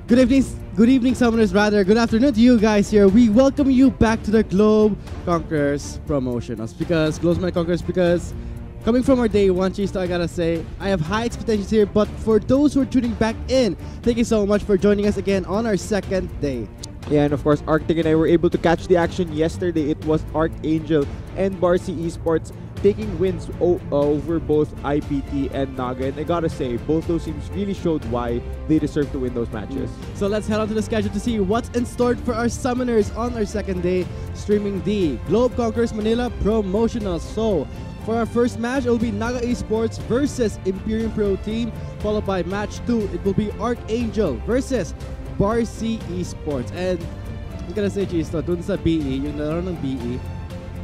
Good evening, summoners. Rather, good afternoon to you guys here. We welcome you back to the Globe Conquerors Promotionals because coming from our day one, Chisto, I gotta say I have high expectations here. But for those who are tuning back in, thank you so much for joining us again on our second day. Yeah, and of course, Arctic and I were able to catch the action yesterday. It was Archangel and Barcy Esports taking wins over both IPT and Naga. And I gotta say, both those teams really showed why they deserve to win those matches. So let's head on to the schedule to see what's in store for our summoners on our second day, streaming the Globe Conquerors Manila Promotional. So for our first match, it will be Naga Esports versus Imperium Pro Team, followed by match 2, it will be Archangel versus Barcy Esports. And I'm gonna say, Chisto, dun sa BE, yung laro ng BE,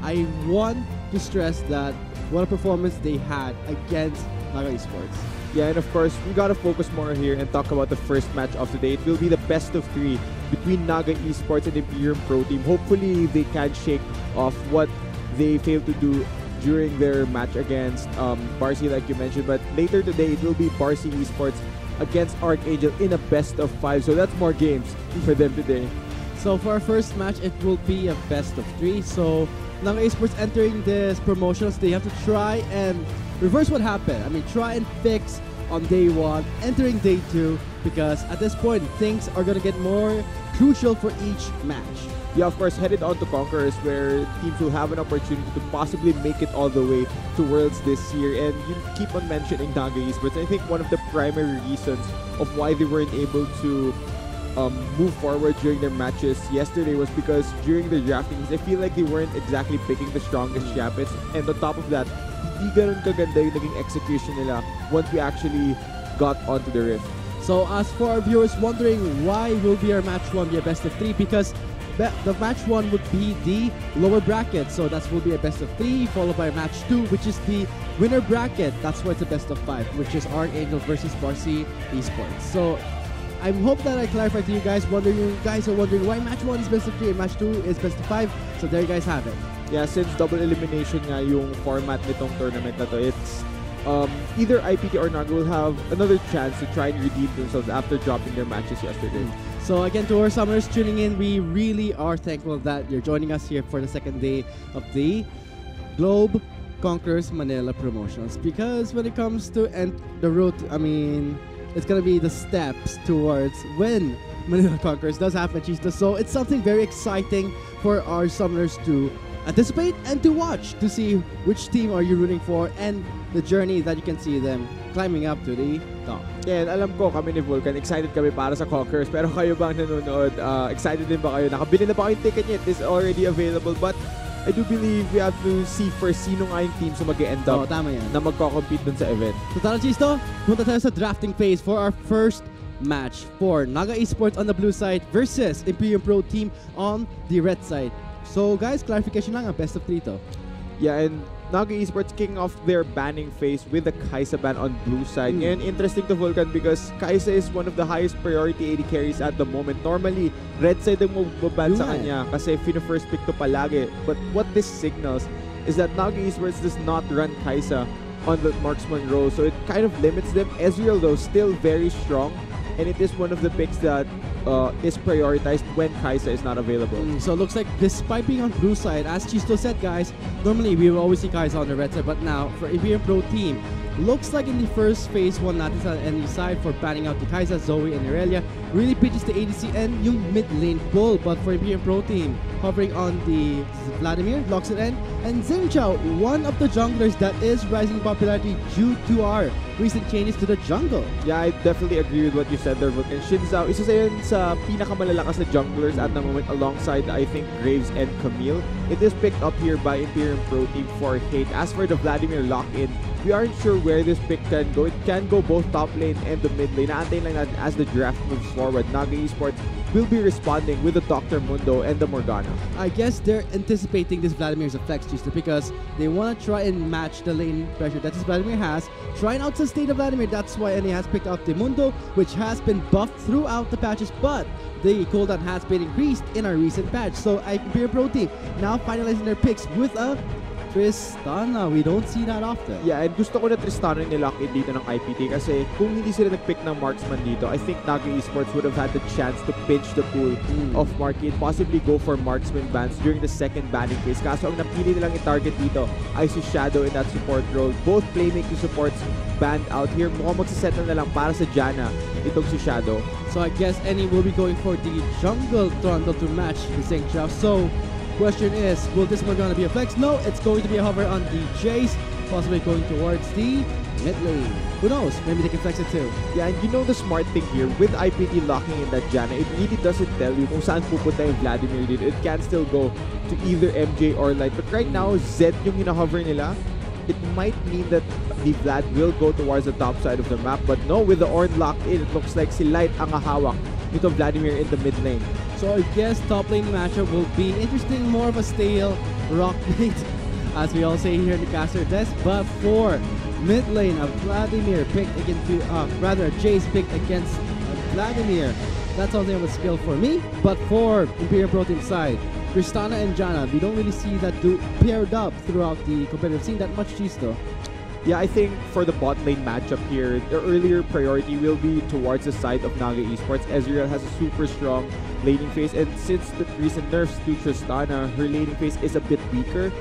I want to stress that what a performance they had against Naga Esports. Yeah, and of course, we gotta focus more here and talk about the first match of the day. It will be the best of 3 between Naga Esports and Imperium Pro Team. Hopefully, they can shake off what they failed to do during their match against Barcy, like you mentioned. But later today, it will be Barcy Esports against Archangel in a best of 5. So that's more games for them today. So for our first match, it will be a best of 3. So Naga Esports entering this promotions, they have to try and reverse what happened. I mean, try and fix on day 1, entering day 2, because at this point, things are going to get more crucial for each match. Yeah, of course, headed on to Conquerors, where teams will have an opportunity to possibly make it all the way to Worlds this year. And you keep on mentioning Naga Esports. I think one of the primary reasons of why they weren't able to move forward during their matches yesterday was because during the draftings, I feel like they weren't exactly picking the strongest champions. And on top of that, hindi ganun kaganda yung naging execution nila once we actually got onto the Rift. So as for our viewers wondering why will be our match 1 be a best of 3, because the match 1 would be the lower bracket, so that will be a best of 3, followed by match 2, which is the winner bracket. That's why it's a best of 5, which is Archangel versus Barcy Esports. So I hope that I clarified to you guys. You guys are wondering why match 1 is best of 3 and match 2 is best of 5. So there you guys have it. Yeah, since double elimination nga yung format nitong tournament na to, it's either IPT or Naga will have another chance to try and redeem themselves after dropping their matches yesterday. So again, to our summoners tuning in, we really are thankful that you're joining us here for the second day of the Globe Conquerors Manila Promotions. Because when it comes to the road, I mean, it's gonna be the steps towards when Manila Conquerors does happen, Chisto. So it's something very exciting for our summoners to anticipate and to watch to see which team are you rooting for and the journey that you can see them climbing up to the top. Yeah, and alam ko kami ni Vulcan, excited kami para sa Conquerors. Pero kayo bang nanonood, excited din ba kayo? Nakabili na ba kayong ticket niya? It is already available. But I do believe we have to see first sino nga yung teams na mag-e-end up tama yan, na magko-compete dun sa event. So tara, Chisto, punta tayo sa drafting phase for our first match for Naga Esports on the blue side versus Imperium Pro Team on the red side. So guys, clarification lang, best of 3 to. Yeah, and Naga Esports kicking off their banning phase with the Kai'Sa ban on blue side. And interesting to Vulcan because Kai'Sa is one of the highest priority AD carries at the moment. Normally, red side ang mababan sa kanya kasi first pick to palagi. But what this signals is that Naga Esports does not run Kai'Sa on the marksman role. So it kind of limits them. Ezreal though, still very strong. And it is one of the picks that is prioritized when Kai'Sa is not available. So it looks like despite being on blue side, as Chisto said, guys, normally we will always see Kai'Sa on the red side, but now for Imperium Pro Team, looks like in the first phase 1 natin sa any side for banning out the Kai'Sa, Zoe, and Irelia, really pitches the ADC and yung mid lane pull. But for Imperium Pro Team, hovering on the Vladimir, locks it in, and Zhengchao, one of the junglers that is rising in popularity due to our recent changes to the jungle. Yeah, I definitely agree with what you said there, Vulcan. Xin Zhao, isa sa yun sa pinakamalalakas na junglers at the moment alongside, I think, Graves and Camille. It is picked up here by Imperium Pro Team for Hate. As for the Vladimir lock-in, we aren't sure where this pick can go. It can go both top lane and the mid lane. Naantayin lang natin as the draft moves forward. Naga Esports will be responding with the Dr. Mundo and the Morgana. I guess they're anticipating this Vladimir's effects, just because they want to try and match the lane pressure that this Vladimir has, try and outsustain the Vladimir. That's why NA has picked up the Mundo, which has been buffed throughout the patches, but the cooldown has been increased in our recent patch. So Imperium Pro Team now finalizing their picks with a Tristana. We don't see that often. Yeah, and gusto ko na Tristana nilock in dito ng IPT kasi kung hindi sila nag-pick ng marksman dito, I think Naga Esports would have had the chance to pinch the pool of Marky and possibly go for marksman bans during the second banning phase. Kaso ang napili nilang i-target dito ay si Shadow in that support role. Both playmaking supports banned out here. Mukhang magsisettle na lang para sa Jana itong si Shadow. So I guess Any will be going for the jungle Trundle to match the Xingqiao. So question is, will this one gonna be a flex? No, it's going to be a hover on the Jace, possibly going towards the mid lane. Who knows? Maybe they can flex it too. Yeah, and you know the smart thing here, with IPT locking in that Jana, it really doesn't tell you kung saan pupunta yung Vladimir dito. It can still go to either MJ or Light. But right now, Zed yung hinahover nila. It might mean that the Vlad will go towards the top side of the map. But no, with the Ornn locked in, it looks like si Light ang hahawak nito Vladimir in the mid lane. So I guess top lane matchup will be interesting, more of a stale rock mate, as we all say here in the caster desk. But for mid lane, a Vladimir picked against, rather Jace picked against Vladimir. That's something of a skill for me. But for Imperial Pro Team side, Tristana and Jana, we don't really see that paired up throughout the competitive scene that much, cheese though. Yeah, I think for the bot lane matchup here, the earlier priority will be towards the side of Naga Esports. Ezreal has a super strong laning phase, and since the recent nerfs to Tristana, her laning phase is a bit weaker.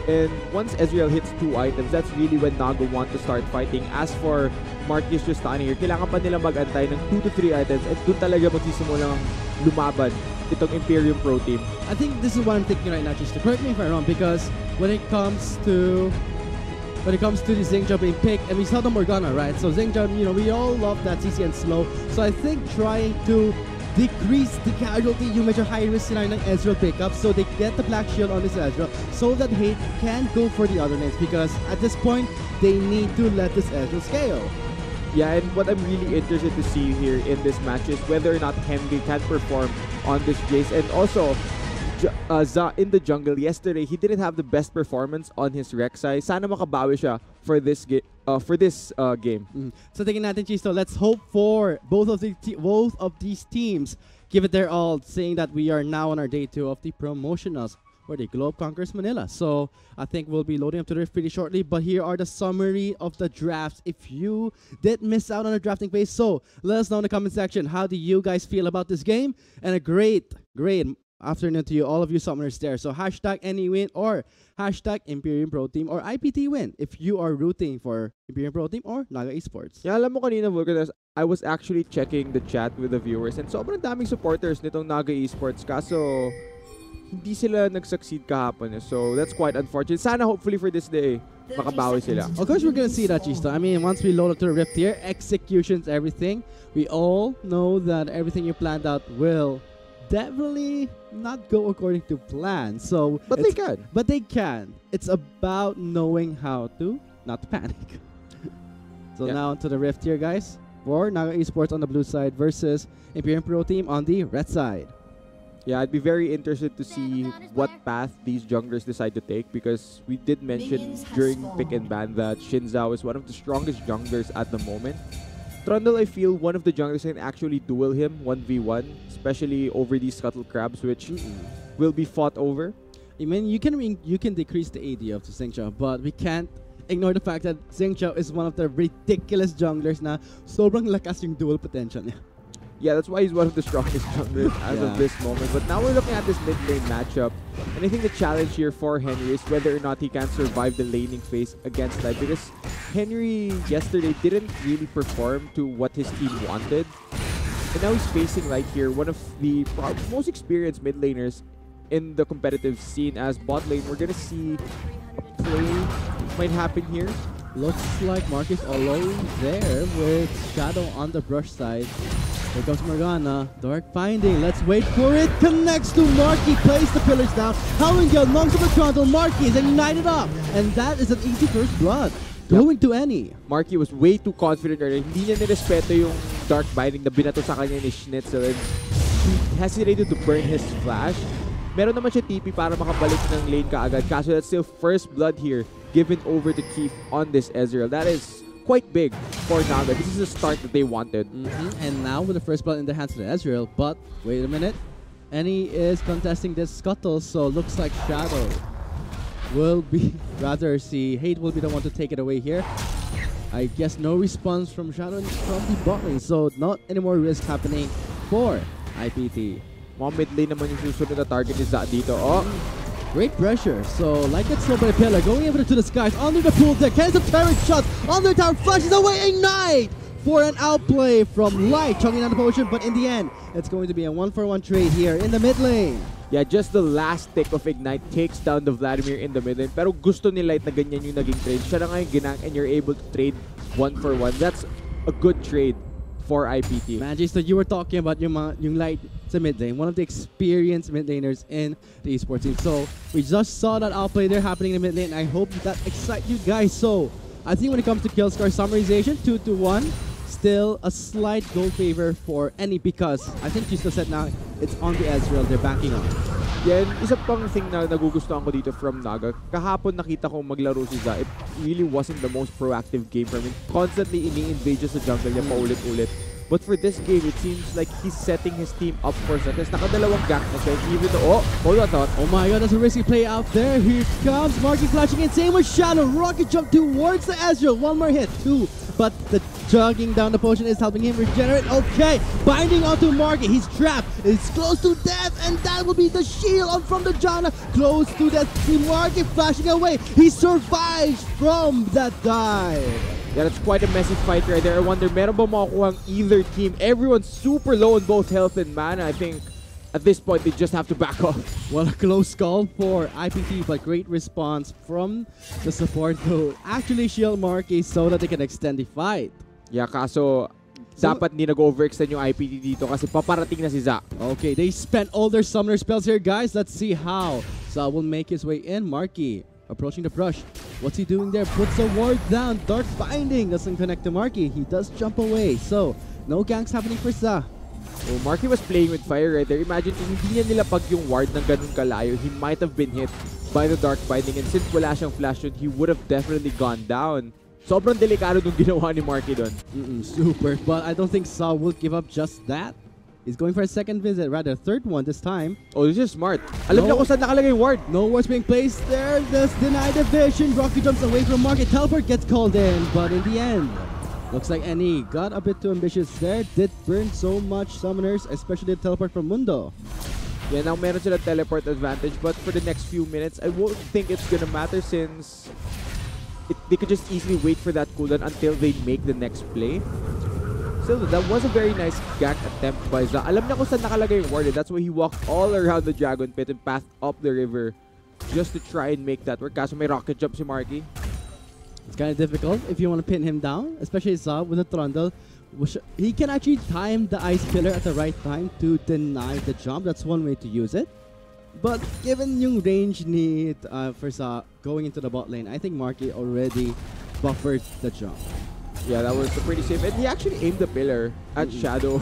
And once Ezreal hits 2 items, that's really when Naga want to start fighting. As for Marcus Tristana here, kailangan pa nila mag-antay ng 2 to 3 items, and doon talaga magsisimulang lumaban itong Imperium Pro Team. I think this is what I'm thinking right now, just to correct me if I'm wrong, because when it comes to the Xingqiao being picked, and we saw the Morgana, right? So Xingqiao, you know, we all love that CC and slow. So I think trying to decrease the casualty, you measure high risk scenario ng Ezreal pickup, so they get the Black Shield on this Ezreal, so that Hate can go for the other lanes, because at this point, they need to let this Ezreal scale. Yeah, and what I'm really interested to see here in this match is whether or not Henry can perform on this Jace. And also, Za in the jungle yesterday, he didn't have the best performance on his Rek'Sai. Sana makabawi siya for this game. So tingin natin, Chisto, let's hope for both of these teams give it their all, saying that we are now on our day 2 of the promotionals for the Globe Conquerors Manila. So I think we'll be loading up to this pretty shortly, but here are the summary of the drafts if you did miss out on the drafting phase. So let us know in the comment section, how do you guys feel about this game? And a great afternoon to you, all of you summoners there. So hashtag any win or hashtag Imperium Pro Team or IPT win if you are rooting for Imperium Pro Team or Naga Esports. Yeah, alam mo kanina, Vulcan, I was actually checking the chat with the viewers, and sobrang daming supporters nitong Naga Esports, kaso hindi sila nag-succeed kahapon. So that's quite unfortunate. Sana hopefully for this day, makabawi sila. Of course we're gonna see that, Chisto. I mean, once we load up to the Rift here, execution's everything. We all know that everything you planned out will definitely not go according to plan. So, but they can. But they can. It's about knowing how to not panic. So now to the Rift here, guys. For Naga Esports on the blue side versus Imperium Pro Team on the red side. Yeah, I'd be very interested to see what path these junglers decide to take, because we did mention during pick and ban that Xin Zhao is one of the strongest junglers at the moment. Trundle, I feel one of the junglers can actually duel him 1v1, especially over these Scuttle Crabs, which will be fought over. I mean, you can decrease the AD of the Xingqiao, but we can't ignore the fact that Xingqiao is one of the ridiculous junglers na sobrang lakas yung dual potential niya. Yeah, that's why he's one of the strongest junglers as of this moment. But now we're looking at this mid lane matchup, and I think the challenge here for Henry is whether or not he can survive the laning phase against Light, because Henry yesterday didn't really perform to what his team wanted. And now he's facing Light here, one of the most experienced mid laners in the competitive scene. As bot lane, we're gonna see a play might happen here. Looks like Marcus alone there with Shadow on the brush side. Here comes Morgana. Dark Finding. Let's wait for it. Connects to Marky. Plays the pillars down. Howlingale knocks up the Trundle. Marky is ignited up. And that is an easy first blood. Going to Any. Marky was way too confident earlier. Hindi niya nirespeto yung Dark Binding na binato sa kanya ni Schnitzel. And he hesitated to burn his flash. Meron naman siya TP para makabalik ng lane kaagad. Kaso that's still first blood here given over to Keith on this Ezreal. That is quite big for Naga. This is the start that they wanted. And now with the first blood in the hands of the Ezreal. But wait a minute. Any is contesting this Scuttle, so looks like Shadow will be, rather see, Hate will be the one to take it away here. I guess no response from Shadow from the bot lane, so not any more risk happening for IPT. Mga mid lane naman yung susunod na target ni Za dito. Oh! Great pressure, so like that slow by Pillar going over to the skies under the pool deck, has a turret shot on the tower, flashes away, Ignite! For an outplay from Light, chugging down the potion, but in the end, it's going to be a 1-for-1 trade here in the mid lane. Yeah, just the last tick of Ignite takes down the Vladimir in the mid lane. Pero gusto ni Light na ganyan yung naging trade. Siya na nga yung ginang and you're able to trade 1-for-1. That's a good trade for IPT. Man, so you were talking about yung Light sa mid lane, one of the experienced mid laners in the esports team. So we just saw that outplay there happening in the mid lane. I hope that excites you guys. So I think when it comes to kill score summarization, 2-1. Still a slight goal favor for any because I think you still said now it's on the Ezreal they're backing on. Yan, isa pang thing na nagugustuhan ko dito from Naga. Kahapon nakita ko maglaro si Za. It really wasn't the most proactive game for him. Constantly ini-invade sa jungle niya paulit-ulit. But for this game, it seems like he's setting his team up for success. Nakadalawang gank na siya. Even though, hold on, thought. Oh my god, that's a risky play out there. Here comes Marky flashing in. Same with Shadow. Rocket jump towards the Ezreal. One more hit, 2. But the chugging down the potion is helping him regenerate. Okay, binding onto Marky. He's trapped. It's close to death. And that will be the shield from the Janna. Close to death. See Marky flashing away. He survives from that dive. Yeah, that's quite a messy fight right there. I wonder, meron ba makukuha ang either team? Everyone's super low on both health and mana. I think at this point, they just have to back off. Well, a close call for IPT, but great response from the support to actually shield Marky so that they can extend the fight. Yeah, kaso dapat hindi nag-overextend yung IPT dito kasi paparating na si Za. Okay, they spent all their summoner spells here, guys. Let's see how Za will make his way in. Marky approaching the brush. What's he doing there? Puts a ward down. Dark Binding doesn't connect to Marky. He does jump away. So, no ganks happening for Za. Oh, Marky was playing with fire right there. Imagine, hindi niya nilapag yung ward ng ganun kalayo. He might have been hit by the Dark Binding. And since wala siyang flash yun, he would have definitely gone down. Sobrang delikado nung ginawa ni Marky doon. Super. But I don't think Za will give up just that. He's going for a second visit, rather third one this time. Oh, this is smart. Alam niya kung saan nakalagay yung ward. No wards being placed there. This denied the vision. Rocky jumps away from Marky. Teleport gets called in, but in the end, looks like NE got a bit too ambitious there. Did burn so much summoners, especially the teleport from Mundo. Yeah, now meron sila teleport advantage, but for the next few minutes, I won't think it's gonna matter since they could just easily wait for that cooldown until they make the next play. Still, that was a very nice gank attempt by Za. Alam niya kung saan nakalagay yung ward. That's why he walked all around the Dragon Pit and passed up the river just to try and make that work. Kaso may rocket jump si Marky. It's kind of difficult if you want to pin him down, especially Za with a Trundle. He can actually time the Ice Pillar at the right time to deny the jump. That's one way to use it. But given yung range need for Za going into the bot lane, I think Marky already buffered the jump. Yeah, that was pretty safe. And he actually aimed the pillar at Shadow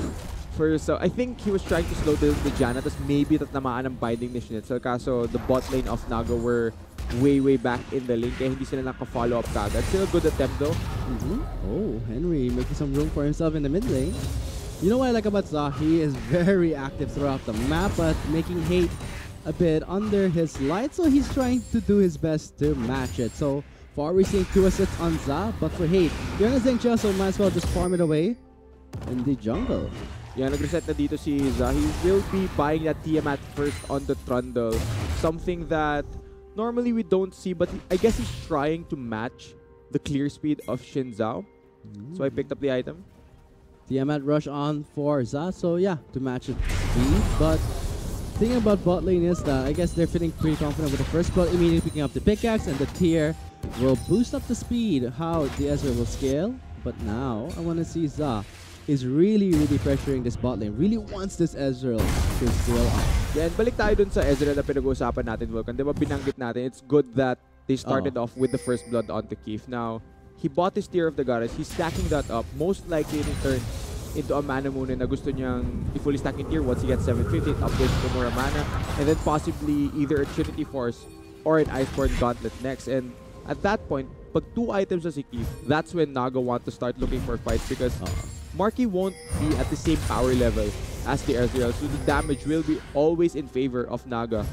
first. So I think he was trying to slow the Janna. Tapos maybe tatamaan ng binding ni Schnitzel. Kaso the bot lane of Naga were way back in the lane. Kaya hindi sila naka-follow up kagad. Still a good attempt though. Oh, Henry making some room for himself in the mid lane. You know what I like about Za? He is very active throughout the map, but making Hate a bit under his light. So he's trying to do his best to match it. So far we're seeing 2 assists on Za, but for Hate, you're on Zheng, so might as well just farm it away in the jungle. Yeah, nag-reset na dito si Za. He will be buying that Tiamat first on the Trundle. Something that normally we don't see, but I guess he's trying to match the clear speed of Xin Zhao. So I picked up the item. Tiamat rush on for Za, so yeah, to match it speed. But thing about bot lane is that I guess they're feeling pretty confident with the first blood, immediately picking up the pickaxe, and the tier will boost up the speed, how the Ezreal will scale. But now, I want to see Za is really pressuring this bot lane. Really wants this Ezreal to scale up. Yeah, and balik tayo dun sa Ezreal na pinag-uusapan natin, Vulcan. Diba binanggit natin, it's good that they started off with the first blood onto Keith. Now, he bought his tier of the goddess. He's stacking that up. Most likely in turn into a mana muna na gusto niyang i-fully stack in tier. Once he gets 750, it upgrades to more mana. And then possibly either a Trinity Force or an Iceborne Gauntlet next. And at that point, pag 2 items na si Keith, that's when Naga want to start looking for fights because Marky won't be at the same power level as the Ezreal, so the damage will be always in favor of Naga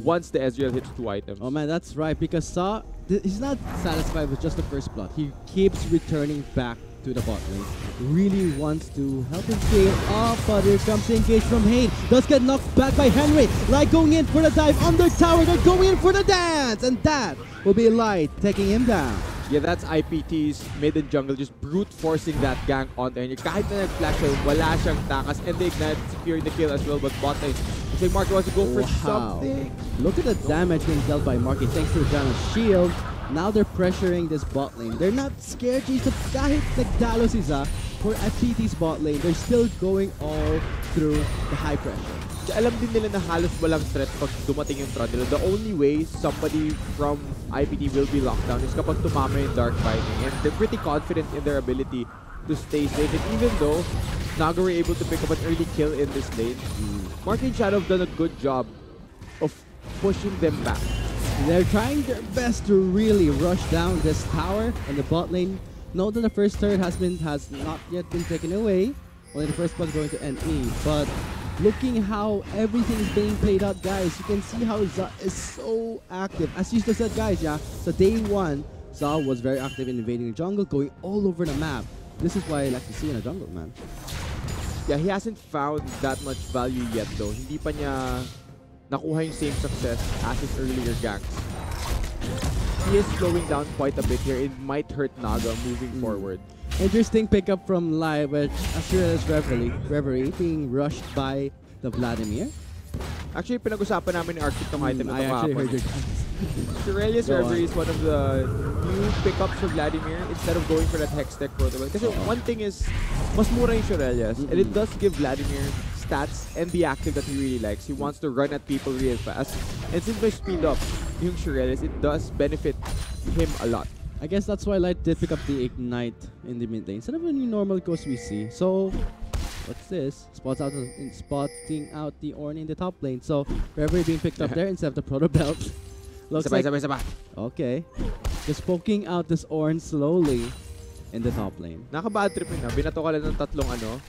once the Ezreal hits 2 items. Oh man, that's right, because Saw, he's not satisfied with just the first blood. He keeps returning back to the bot lane. Really wants to help him scale up, but here comes the engage from Hate. Does get knocked back by Henry. Light going in for the dive on the tower. They're going in for the dance, and that will be Light taking him down. Yeah, that's IPT's mid and jungle just brute forcing that gank onto Henry. Kahit na nag-flash siya, wala siyang takas, and they ignite, securing the kill as well, but bot lane, looks like Marky wants to go for something. Look at the damage being dealt by Marky thanks to Jan's shield. Now they're pressuring this bot lane. They're not scared, Jesus. Kahit nagdalo si Za for IPT's bot lane, they're still going all through the high pressure. Alam din nila na halos walang threat pag dumating yung Trundle. The only way somebody from IPT will be locked down is kapag tumama yung Dark Binding. And they're pretty confident in their ability to stay safe. And even though Naga were able to pick up an early kill in this lane, Marky and Shadow have done a good job of pushing them back. They're trying their best to really rush down this tower and the bot lane. Note that the first turret has not yet been taken away. Only the first blood going to NE, but looking how everything is being played out, guys, you can see how Za is so active. As you said, guys, yeah, so day one, Za was very active in invading the jungle, going all over the map. This is why I like to see in a jungle, man. Yeah, he hasn't found that much value yet, though. Hindi pa niya nakuha yung same success as his earlier ganks. He is slowing down quite a bit here. It might hurt Naga moving forward. Interesting pickup from Live, which Ashura's Reverie being rushed by the Vladimir. Actually, pinag-usapan namin ni Arctic tong item na I actually heard it. Shurelia's Reverie is one of the new pickups for Vladimir instead of going for that Hextech protocol. Kasi one thing is, mas mura yung Shurelia's, and it does give Vladimir stats and the active that he really likes. He wants to run at people real fast. And since may speed up yung Shurelia's, it does benefit him a lot. I guess that's why Light did pick up the Ignite in the mid lane instead of any normal ghost we see. So, what's this? Spotting out the Ornn in the top lane. So, Reverie being picked up there instead of the Proto Belt. Looks like... Okay. Just poking out this Ornn slowly in the top lane. Naka-bad trip yun na. Binato ka lang ng tatlong ano.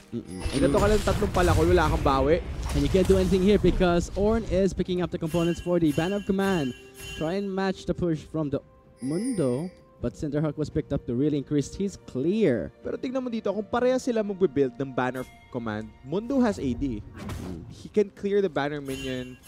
Binato ka lang ng tatlong palakol. Wala kang bawi. And you can't do anything here because Ornn is picking up the components for the Banner of Command. Try and match the push from the Mundo. But Cinderhawk was picked up to really increase his clear. Pero tignan mo dito, kung pareha sila magbe-build ng Banner of Command, Mundo has AD. He can clear the Banner minion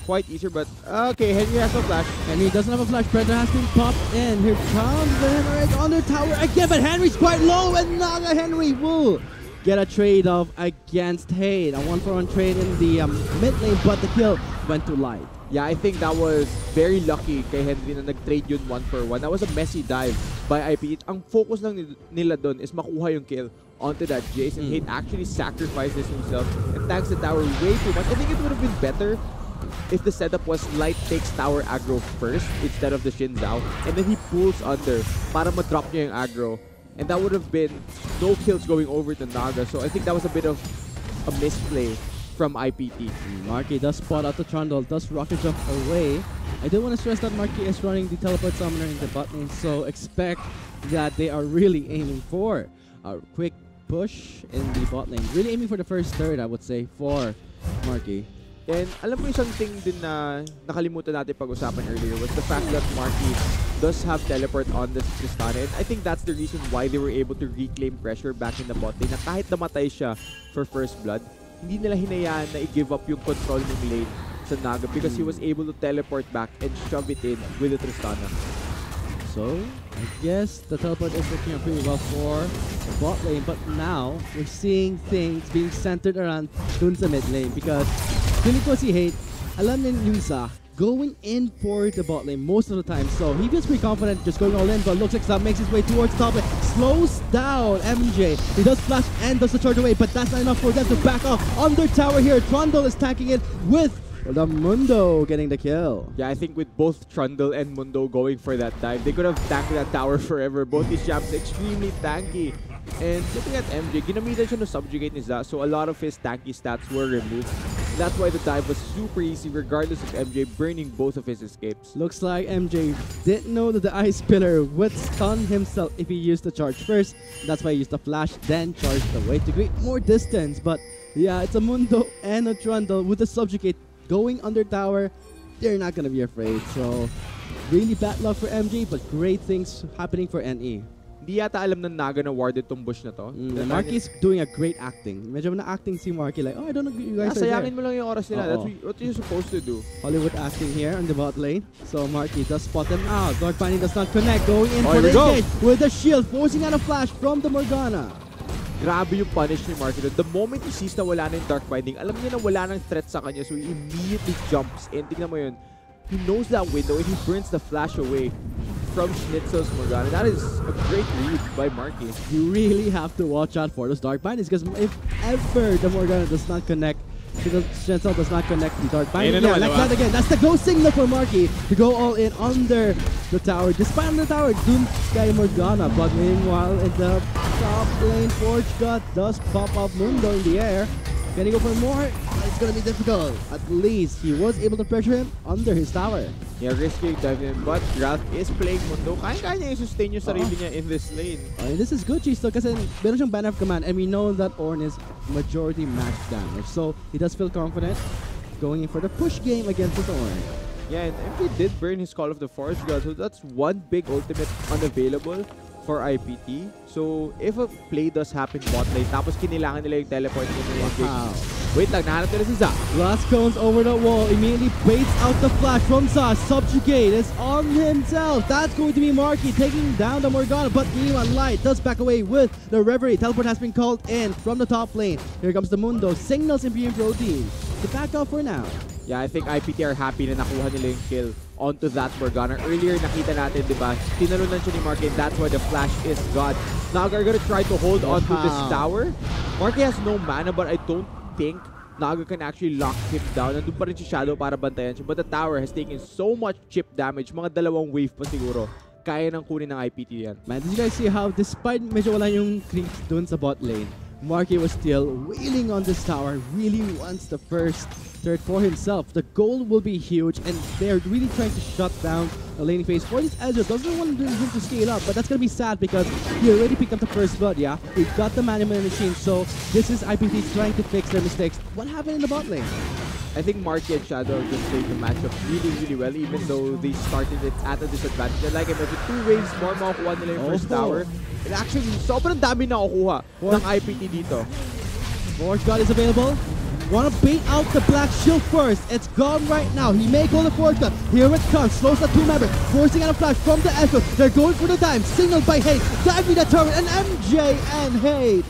quite easier, but okay, Henry has no flash. Henry doesn't have a flash. Predator has been popped in. Here comes the Hemorrhage on the tower again, but Henry's quite low, and Naga Henry will get a trade-off against Hate. A 1-for-1 trade in the mid lane, but the kill went to Light. Yeah, I think that was very lucky kay Henry na nag-trade yun 1-for-1. That was a messy dive by IPT. Ang focus lang nila doon is makuha yung kill onto that Jace, and Hate actually sacrifices himself and tanks the tower way too much. I think it would have been better if the setup was Light takes tower aggro first instead of the Shin Zhao, and then he pulls under para ma-drop niya yung aggro. And that would have been no kills going over to Naga. So I think that was a bit of a misplay from IPT. Marky does spot out the Trundle, does rocket jump away. I do want to stress that Marky is running the teleport summoner in the bot lane, so expect that they are really aiming for a quick push in the bot lane. Really aiming for the first third, I would say, for Marky. And alam mo isang thing din na nakalimutan natin pag-usapan earlier was the fact that Marky does have teleport on the Tristana, and I think that's the reason why they were able to reclaim pressure back in the bot lane, na kahit namatay siya for first blood, hindi nila hinayaan na i-give up yung control ng lane sa Naga because he was able to teleport back and shove it in with the Tristana. So, I guess the teleport is working out pretty well for the bot lane, but now we're seeing things being centered around dun sa mid lane because feeling ko si Hate, alam din yung Za going in for the bot lane most of the time. So he feels pretty confident just going all in, but looks like Za makes his way towards top lane. Slows down MJ. He does flash and does the charge away, but that's not enough for them to back off on their tower here. Trundle is tanking it with the Mundo getting the kill. Yeah, I think with both Trundle and Mundo going for that dive, they could have tanked that tower forever. Both these champs extremely tanky. And looking at MJ, ginamitan siya no subjugate ni Za, so a lot of his tanky stats were removed. That's why the dive was super easy regardless of MJ burning both of his escapes. Looks like MJ didn't know that the Ice Pillar would stun himself if he used the charge first. That's why he used the flash, then charged away to create more distance. But yeah, it's a Mundo and a Trundle with the Subjugate going under tower, they're not gonna be afraid. So really bad luck for MJ, but great things happening for NE. Di yata alam ng Naga na warded tong bush na to. Marky's doing a great acting. Medyo na-acting si Marky like, oh, I don't know you guys are sayangin there. mo lang yung oras nila. That's what you're supposed to do. Hollywood acting here on the bot lane. So Marky does spot them out. Dark Binding does not connect. Going in for the engage with the shield. Forcing out a flash from the Morgana. Grabe yung punish ni Marky doon. The moment he sees na wala na yung Dark Binding, alam niya na wala nang threat sa kanya. So he immediately jumps in. Tingnan mo yun. He knows that window and he burns the flash away from Schnitzel's Morgana. That is a great read by Marky. You really have to watch out for those Dark Bindings because if ever the Morgana does not connect, Schnitzel does not connect the Dark Binding. Yeah, like that again. That's the go signal for Marky to go all in under the tower. Despite on the tower, Doom Sky Morgana. But meanwhile, in the top lane, Forge God does pop up Mundo in the air. Can he go for more? It's gonna be difficult. At least he was able to pressure him under his tower. Yeah, risky dive in, but Ralph is playing Mundo. Kaya-kaya niya i-sustain yung sarili niya in this lane. This is good, Chisto, kasi meron siyang ban of command and we know that Ornn is majority max damage. So he does feel confident going in for the push game against his Ornn. Yeah, and MP did burn his Call of the Forest God, so that's one big ultimate unavailable for IPT. So, if a play does happen bot lane, tapos kinilangan nila yung teleport nila yung wait lang, nahanap nila si Za. Blast cones over the wall, immediately baits out the flash from Za. Subjugate is on himself. That's going to be Marky taking down the Morgana, but meanwhile Light does back away with the Reverie. Teleport has been called in from the top lane. Here comes the Mundo. Signals Imperium Pro Team to back off for now. Yeah, I think IPT are happy na nakuha nila yung kill onto that Morgana. Earlier, nakita natin, di ba? Tinalunan siya ni Marky, and that's why the flash is God. Naga are gonna try to hold on to this tower. Marky has no mana, but I don't think Naga can actually lock him down. Nandun pa rin si Shadow para bantayan siya. But the tower has taken so much chip damage. Mga dalawang wave pa siguro. Kaya nang kunin ng IPT yan. Man, did you guys see how despite medyo wala yung creeps dun sa bot lane, Marky was still wailing on this tower, really wants the first third for himself. The goal will be huge, and they're really trying to shut down the laning phase for this Ezreal. Doesn't want him to scale up, but that's going to be sad because he already picked up the first blood, yeah? He got the mana machine, so this is IPT trying to fix their mistakes. What happened in the bot lane? I think Marky and Shadow just played the matchup really, really well, even though they started it at a disadvantage. And like I mentioned, 2 waves more makukuha nila yung first tower. And actually, sobrang dami nakukuha ng IPT dito. Forge God is available. Wanna bait out the black shield first. It's gone right now. He may call the Forge God. Here it comes. Slows the 2-member. Forcing out a flash from the Echo. They're going for the dive. Signaled by Hate. Diving the turret. And MJ and Hate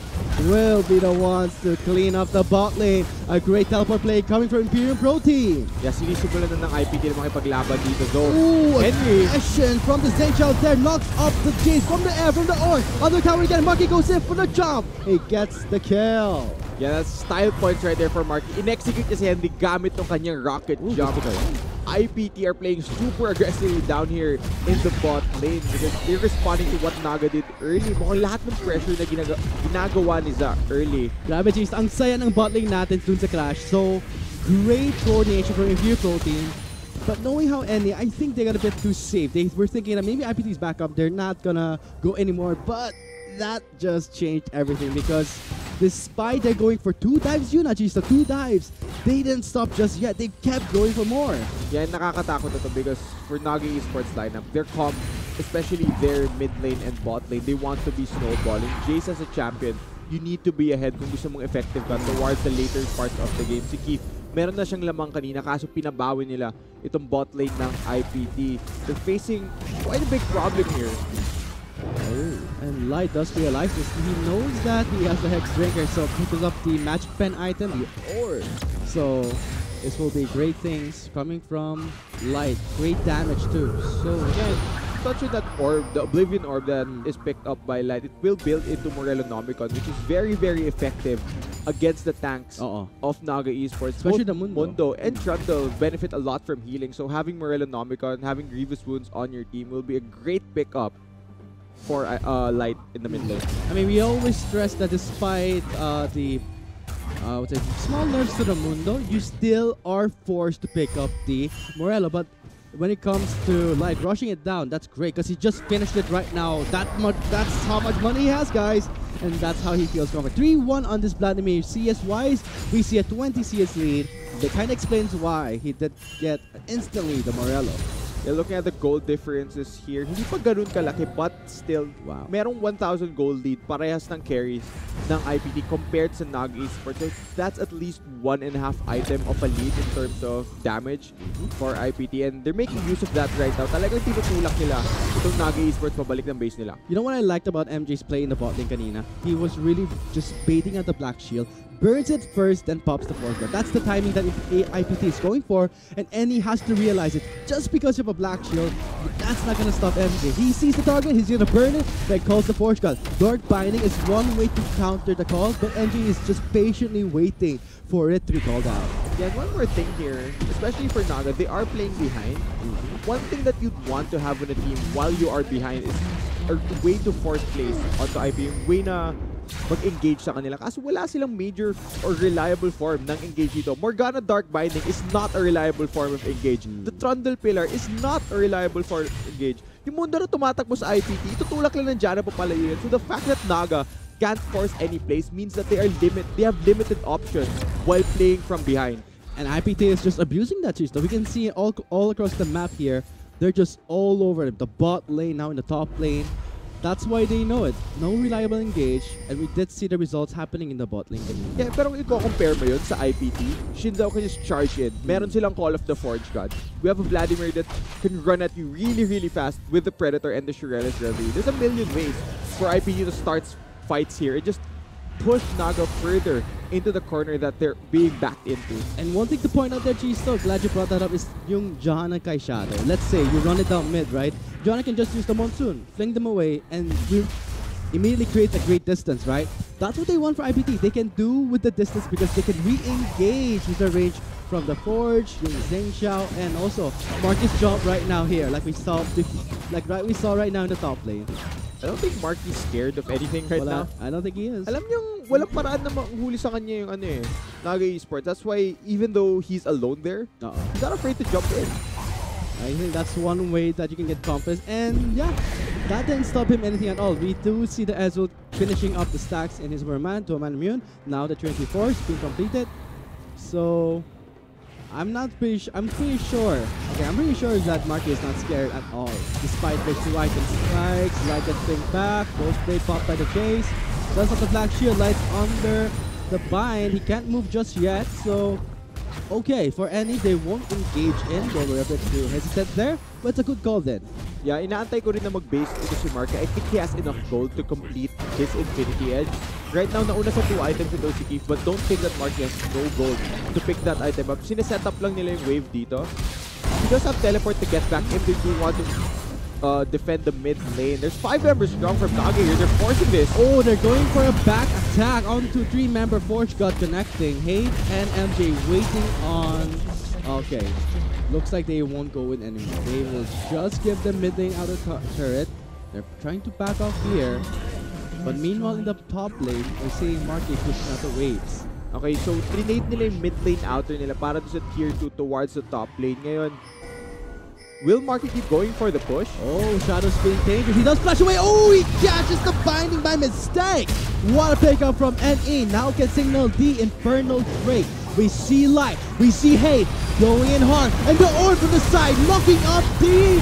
will be the ones to clean up the bot lane. A great teleport play coming from Imperium Pro Team. Yeah, sinisimulan na ng IPT na makipaglaban dito. So, ooh, Henry. Aggression from the Zen Child there. Knocks up the Jace from the air, from the Ornn. Other tower again. Marky goes in for the jump. He gets the kill. Yeah, that's style points right there for Marky. In-execute niya si Henry gamit ng kanyang rocket jump. IPT are playing super aggressively down here in the bot lane because they're responding to what Naga did early. Mukhang lahat ng pressure na ginagawa ni Za early. Grabe, Jace. Ang saya ng bot lane natin dun sa Clash. So, great coordination from Imperium Pro Team. But knowing how NA, I think they got a bit too safe. They were thinking that maybe IPT's back up. They're not gonna go anymore. But that just changed everything because despite they're going for 2 dives, yun Achista, 2 dives, they didn't stop just yet. They kept going for more. Yeah, nakakatakot ito because for Naga Esports lineup, they're calm, especially their mid lane and bot lane. They want to be snowballing. Jace as a champion, you need to be ahead kung gusto mong effective ka towards the later parts of the game. Si Keith, meron na siyang lamang kanina kaso pinabawi nila itong bot lane ng IPT. They're facing quite a big problem here. Oh, and Light does realize this. He knows that he has the Hex Drinker, so picks up the Magic Pen item, the Orb. So this will be great things coming from Light. Great damage too. So again, touch with that orb, the Oblivion Orb that is picked up by Light, it will build into Morelonomicon, which is very, very effective against the tanks of Naga Esports. Especially the Mundo. And Trundle benefit a lot from healing. So having Morelonomicon, having Grievous Wounds on your team will be a great pickup for Light in the mid lane. I mean, we always stress that despite the small nerfs to the Mundo, you still are forced to pick up the Morello. But when it comes to Light rushing it down, that's great because he just finished it right now. That's how much money he has, guys. and that's how he feels confident. 3-1 on this Vladimir. CS-wise, we see a 20 CS lead. That kind of explains why he did get instantly the Morello. Yeah, looking at the goal differences here, hindi pa ganun kalaki, but still, Wow. merong 1,000 goal lead, parehas ng carries ng IPT compared sa Naga Esports. So that's at least 1.5 item of a lead in terms of damage for IPT, and they're making use of that right now. Talagang tinutulak nila itong Naga Esports pabalik ng base nila. You know what I liked about MJ's play in the bot lane kanina? He was really just baiting at the Black Shield, burns it first, then pops the fourth gun. That's the timing that IPT is going for, and Any has to realize it. Just because you have a Black Shield, that's not gonna stop MJ. He sees the target, he's gonna burn it, then calls the force gun. Dark Binding is one way to counter the call, but MJ is just patiently waiting for it to be called out. Yeah, and one more thing here, especially for Naga, they are playing behind. One thing that you'd want to have on a team while you are behind is a way to force plays onto IP, yung way na mag-engage sa kanila. Kaso wala silang major or reliable form ng engage dito. Morgana Dark Binding is not a reliable form of engage. The Trundle Pillar is not a reliable form of engage. Yung mundo na tumatakbo sa IPT, itutulak lang ng Janna papalayo yun. So the fact that Naga can't force any plays means that they have limited options while playing from behind. And IPT is just abusing that cheese. So we can see it all across the map here. They're just all over it. The bot lane, now in the top lane. That's why they know it. No reliable engage, and we did see the results happening in the bot lane. Yeah, pero kung i-compare mo yun sa IPT, Shinzao can just charge in. Meron silang Call of the Forge God. We have a Vladimir that can run at you really, really fast with the Predator and the Shurela's Reverie. There's a million ways for IPT to start fights here. It just push Naga further into the corner that they're being backed into. And one thing to point out there, Chisto, glad you brought that up, is yung Johanna kay Shadow. Let's say you run it down mid, right? Johanna can just use the Monsoon, fling them away, and you immediately create a great distance, right? That's what they want for IPT. They can do with the distance because they can re-engage with the range from the Forge, yung Zheng Xiao, and also Marcus jump right now here, like we saw right now in the top lane. I don't think Mark is scared of anything right now. I don't think he is. Alam niyong walang paraan na mahuli sa kanya yung Naga Esports. That's why even though he's alone there, he's not afraid to jump in. I think that's one way that you can get confidence. And yeah, that didn't stop him anything at all. We do see the Ezreal finishing up the stacks in his Merman to a man immune. Now the 24 is being completed. So I'm pretty sure that Marky is not scared at all. Despite the 2 item strikes, light that thing back, Ghost Blade popped by the chase. Does have the Black Shield, lights under the bind. He can't move just yet, so okay, for Any, they won't engage in. They were a bit too hesitant there, but it's a good call then. Yeah, inaantay ko rin na mag-base ito si Marka. I think he has enough gold to complete his Infinity Edge. Right now, nauna sa 2 items ito si Keith, but don't think that Marky has no gold to pick that item up. Sineset up lang nila yung wave dito. He does have teleport to get back if they do want to defend the mid lane. There's 5 members strong from Naga here. They're forcing this. Oh, they're going for a back attack onto 3-member Forge God connecting. Hate and MJ waiting on... Okay. Looks like they won't go in anymore. They will just give them mid lane outer turret. They're trying to back off here. But meanwhile, in the top lane, we're seeing Marky pushing out the waves. Okay, so trinate nila yung mid lane outer nila para sa tier 2 towards the top lane. Ngayon, will Marky keep going for the push? Oh, Shadow's being dangerous. He does flash away. Oh, he catches the binding by mistake. What a pickup from NE. Now can signal the Infernal Drake. We see light. We see hate going in hard. And the orb from the side knocking up the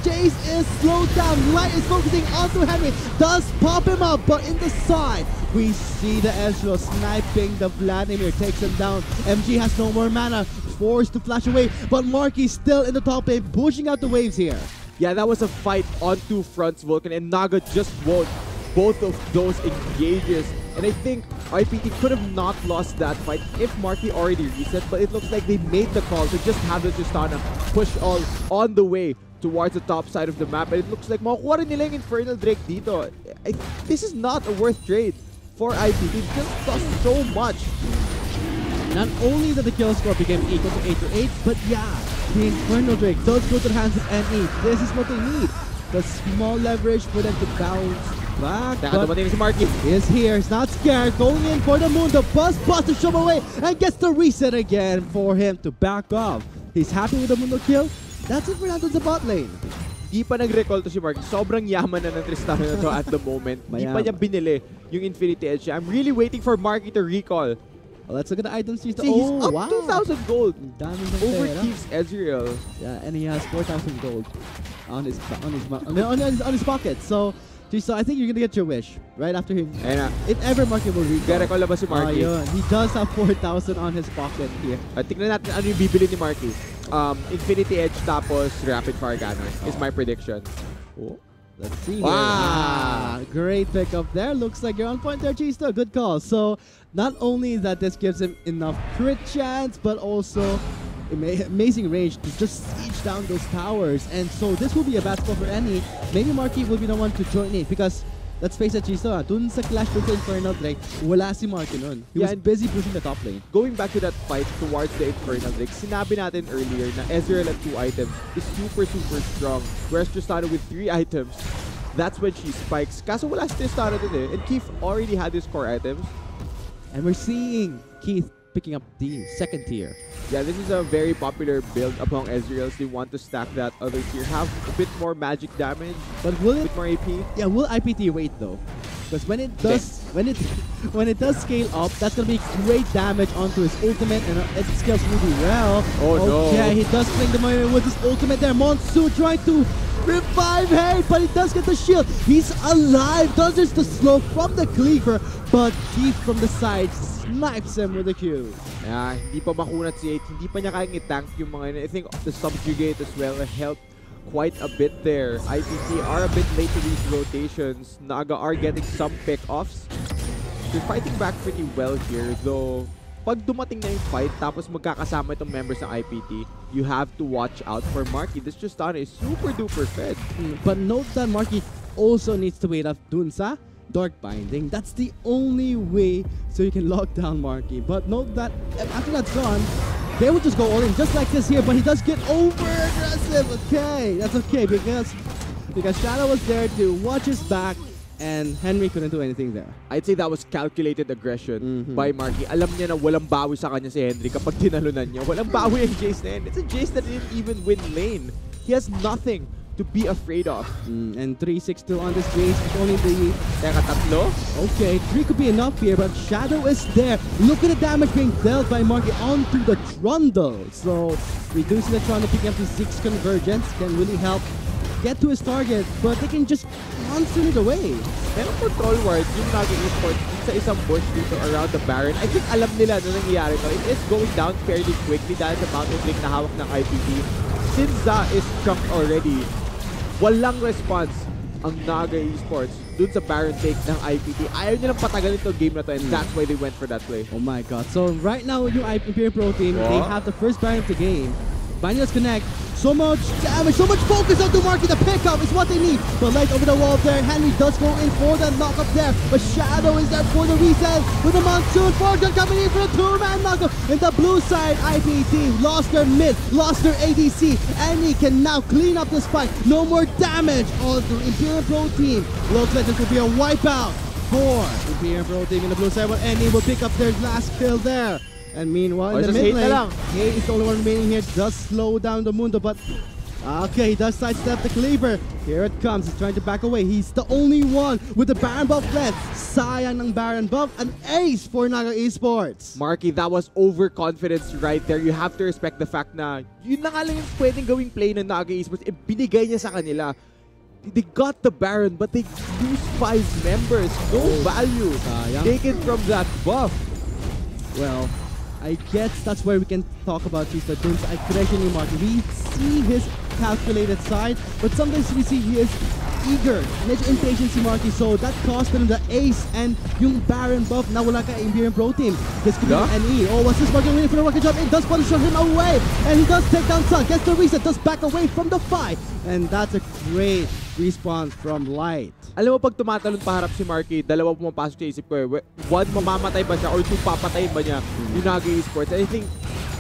Jace is slowed down. Light is focusing onto Henry. Does pop him up, but in the side, we see the Ezreal sniping the Vladimir. Takes him down. MG has no more mana. Forced to flash away, but Marky's still in the top lane, pushing out the waves here. Yeah, that was a fight on 2 fronts, Vulcan, and Naga just won both of those engages. And I think IPT could have not lost that fight if Marky already reset, but it looks like they made the call to just have the Tristana push all on the way towards the top side of the map. And it looks like makukuha rin nila yung Infernal Drake dito. This is not a worth trade for IPT. It just costs so much. Not only that the kill score became equal to 8-8, but yeah, the Infernal Drake does go to the hands of NE. This is what they need. The small leverage for them to bounce back. But Si Marky is here. He's not scared. Going in for the moon. The bust to shove away and gets the reset again for him to back off. He's happy with the Mundo kill. That's it for now to the bot lane. Di pa nag-recall to si Marky. Sobrang yaman na ng Tristana na to at the moment. Di pa niya binili yung Infinity Edge. I'm really waiting for Marky to recall. Well, let's look at the items. See, he's up 2,000 gold over pera. Keith's Ezreal. Yeah, and he has 4,000 gold on his pocket. So I think you're gonna get your wish right after him. If ever Marky will recall. Recall na ba si Marky? He does have 4,000 on his pocket here. Tignan natin ano yung bibili ni Marky. Infinity Edge tapos Rapid Fire Cannon is my prediction. Oh. Let's see. Wow! Great pickup there. Looks like you're on point there, Chisto. Good call. So, not only that this gives him enough crit chance, but also amazing range to just siege down those towers. And so, this will be a bad spot for any. Maybe Marky will be the one to join in because let's face it, Chisto, dun sa clash dun sa Infernal Drake, wala si Marky nun. He was busy pushing the top lane. Going back to that fight towards the Infernal Drake, sinabi natin earlier na Ezreal at 2 items is super strong. Whereas Tristana with 3 items, that's when she spikes. Kaso wala si Tristana dun eh. And Keith already had his core items. And we're seeing Keith picking up the second tier. Yeah, this is a very popular build among Ezreals. They want to stack that other tier, have a bit more magic damage, but will a bit more AP. Yeah, will IPT wait though? Because when it does, when it does scale up, that's gonna be great damage onto his ultimate, and it scales really well. Oh no! Yeah, he does fling the money with his ultimate there. Monsoon trying to revive Harry, but he does get the shield. He's alive. Dodges the slow from the cleaver, but deep from the side snipes him with a Q. Yeah, hindi pa makunat si 8. Hindi pa niya kayang i-tank yung mga. I think the subjugate as well helped quite a bit there. IPT are a bit late to these rotations. Naga are getting some pick-offs. They're fighting back pretty well here, though. Pag dumating na yung fight, tapos magkakasama itong members ng IPT, you have to watch out for Marky. This Tristana is super duper fed. But note that Marky also needs to wait up dun sa Dark Binding. That's the only way so you can lock down Marky. But note that after that's gone, they will just go all in just like this here, but he does get over aggressive. Okay, that's okay because Shadow was there to watch his back and Henry couldn't do anything there. I'd say that was calculated aggression by Marky. Alam niya na walang bawi sa kanya si Henry kapag tinalunan niya. Walang bawi ang Jace na yan. It's a Jace that didn't even win lane. He has nothing to be afraid of. And 3-6-2 on this Jace. It's only the... Teka, tatlo? Okay, 3 could be enough here, but Shadow is there. Look at the damage being dealt by Marky onto the Trundle. So, we do see the Trundle picking up the 6 convergence. Can really help get to his target, but they can just monster it away. Pero for Troll Ward, yung Naga Esports sa isang bush dito around the Baron, I think alam nila na nangyayari to. It is going down fairly quickly dahil sa Mountain Lake na hawak ng IPT. Since Za is chunked already, walang response ang Naga Esports dun sa Baron take ng IPT. Ayaw nilang patagalin itong game na to, and that's why they went for that play. Oh my god. So right now, yung Imperial Pro team, they have the first Baron of the game. Banyas connect. So much damage, so much focus onto Marky. The pickup is what they need. But light over the wall there. Henry does go in for the knockup there. But Shadow is there for the reset. With the Monsoon. Fortune coming in for a 2-man knockup. In the blue side, IPT lost their mid, lost their ADC. And he can now clean up this fight. No more damage on the Imperial Pro team. Looks like this will be a wipeout for Imperial Pro team in the blue side. But Annie will pick up their last kill there. And meanwhile, in the mid lane, Hay is the only one remaining here. Does slow down the Mundo, but okay, he does sidestep the Cleaver. Here it comes. He's trying to back away. He's the only one with the Baron buff left. Sayang ng Baron buff. An ace for Naga Esports. Marky, that was overconfidence right there. You have to respect the fact na yun na nga lang yung pwedeng gawing play ng Naga Esports. Binigay niya sa kanila. They got the Baron, but they lose 5 members. No value taken from that buff. Well, I guess that's where we can talk about Chista Dun's aggression in Marky. We see his calculated side, but sometimes we see he is eager. Medyo impatient si Marky, so that cost him the ace and yung Baron buff na wala ka Imperial Pro team. This could be an E. Oh, what's this Marky waiting for the rocket jump? It does punish him away, and he does take down Sun. Gets the reset, does back away from the fight, and that's a great response from Light. Alam mo, pag tumatalon paharap si Marky, dalawa pumapasok sa isip ko eh. One, mamamatay ba siya or 2, papatayin ba niya yung Naga Esports. I think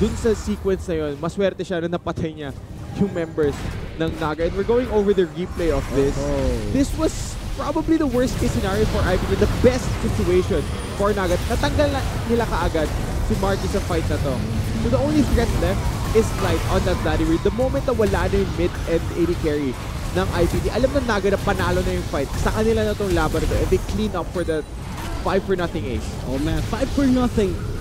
dun sa sequence na yun, maswerte siya na napatay niya yung members ng Naga. And we're going over the replay of this. This was probably the worst case scenario for IPT, the best situation for Naga. Natanggal na nila kaagad si Marky sa fight na to. So the only threat left is Light on that Vladimir. The moment na wala na yung mid and AD carry ng IPT. Alam ng Naga na panalo na yung fight. Sa kanila na itong laban ito. And they clean up for the 5-0 ace. Oh man, 5-0.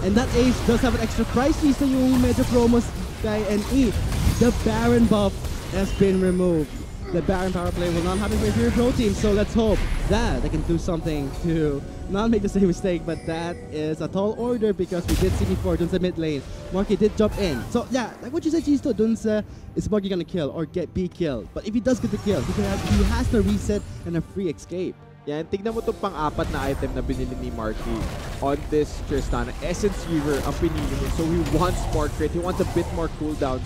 And that ace does have an extra price. Lista yung medyo promos kay NE. The Baron buff has been removed. The Baron power play will not happen for your pro team, so let's hope that they can do something to not make the same mistake, but that is a tall order because we did see before dun sa mid lane, Marky did jump in. So yeah, like what you said, Chisto, dun sa, is Marky gonna kill or be killed? But if he does get the kill, he has to reset and a free escape. Yan, tignan mo itong pang-apat na item na binili ni Marky on this Tristana. Essence Reaver ang pinili niya. So he wants more crit, he wants a bit more cooldowns